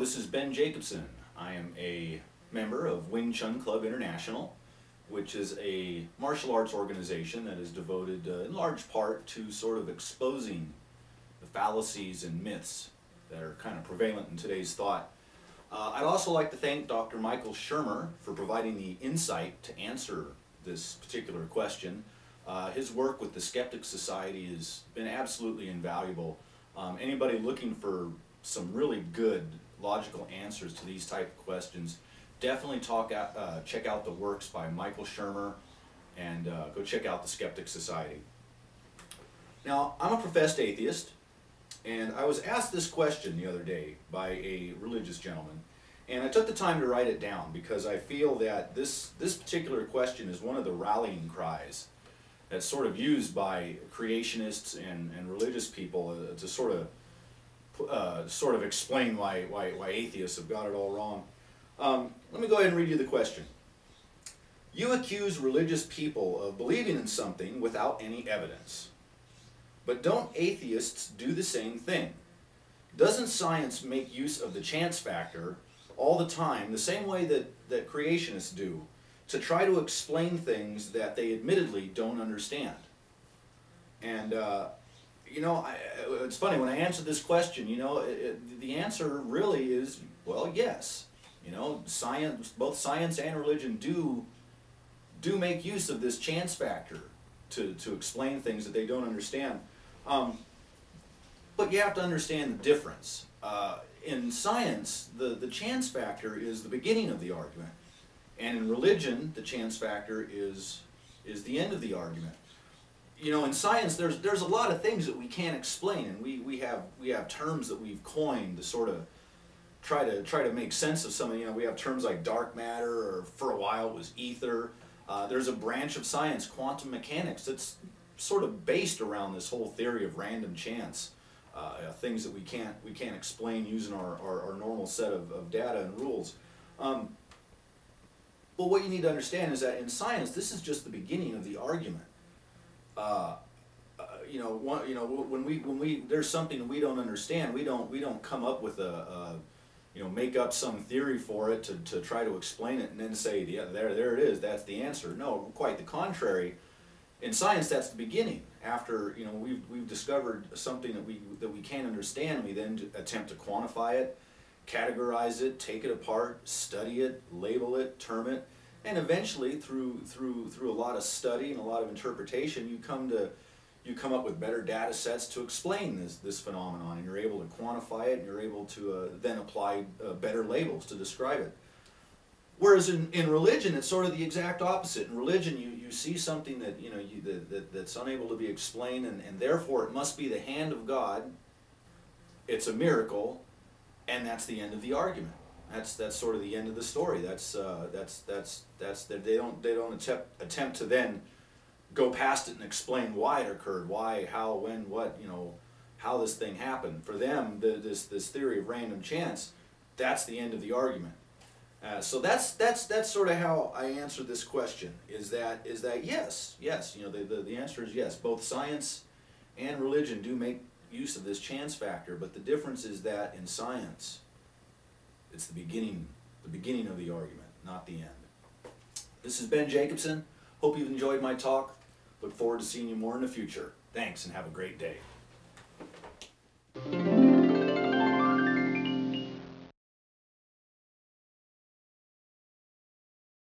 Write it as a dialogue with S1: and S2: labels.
S1: this is Ben Jacobsen. I am a member of Wing Chun Club International, which is a martial arts organization that is devoted in large part to sort of exposing the fallacies and myths that are kind of prevalent in today's thought. I'd also like to thank Dr. Michael Shermer for providing the insight to answer this particular question. His work with the Skeptic Society has been absolutely invaluable. Anybody looking for some really good logical answers to these type of questions, definitely check out the works by Michael Shermer and go check out the Skeptic Society. Now, I'm a professed atheist, and I was asked this question the other day by a religious gentleman, and I took the time to write it down because I feel that this particular question is one of the rallying cries that's sort of used by creationists and religious people to sort of explain why atheists have got it all wrong. Let me go ahead and read you the question. You accuse religious people of believing in something without any evidence. But don't atheists do the same thing? Doesn't science make use of the chance factor all the time, the same way that creationists do, to try to explain things that they admittedly don't understand? And you know, it's funny, when I answer this question, you know, the answer really is, well, yes. You know, both science and religion do make use of this chance factor to explain things that they don't understand. But you have to understand the difference. In science, the chance factor is the beginning of the argument. And in religion, the chance factor is the end of the argument. You know, in science, there's a lot of things that we can't explain, and we have terms that we've coined to sort of try to make sense of something. You know, we have terms like dark matter, or for a while it was ether. There's a branch of science, quantum mechanics, that's sort of based around this whole theory of random chance, things that we can't explain using our normal set of data and rules. But what you need to understand is that in science, this is just the beginning of the argument. When there's something that we don't understand, we don't come up with make up some theory for it to try to explain it and then say, yeah, there it is, that's the answer. No, quite the contrary. In science, that's the beginning. After we've discovered something that we can't understand, we then attempt to quantify it, categorize it, take it apart, study it, label it, term it, and eventually through a lot of study and a lot of interpretation, you come up with better data sets to explain this phenomenon, and you're able to quantify it, and you're able to then apply better labels to describe it. Whereas in religion, it's sort of the exact opposite. In religion, you see something that that's unable to be explained, and therefore it must be the hand of God. It's a miracle, and that's the end of the argument. That's sort of the end of the story. They don't attempt to then go past it and explain why it occurred, why, how, when, what, how this thing happened. For them, this theory of random chance, that's the end of the argument. So that's sort of how I answer this question. Is that yes, the answer is yes. Both science and religion do make use of this chance factor, but the difference is that in science, it's the beginning of the argument, not the end. This is Ben Jacobsen. Hope you've enjoyed my talk. Look forward to seeing you more in the future. Thanks, and have a great day.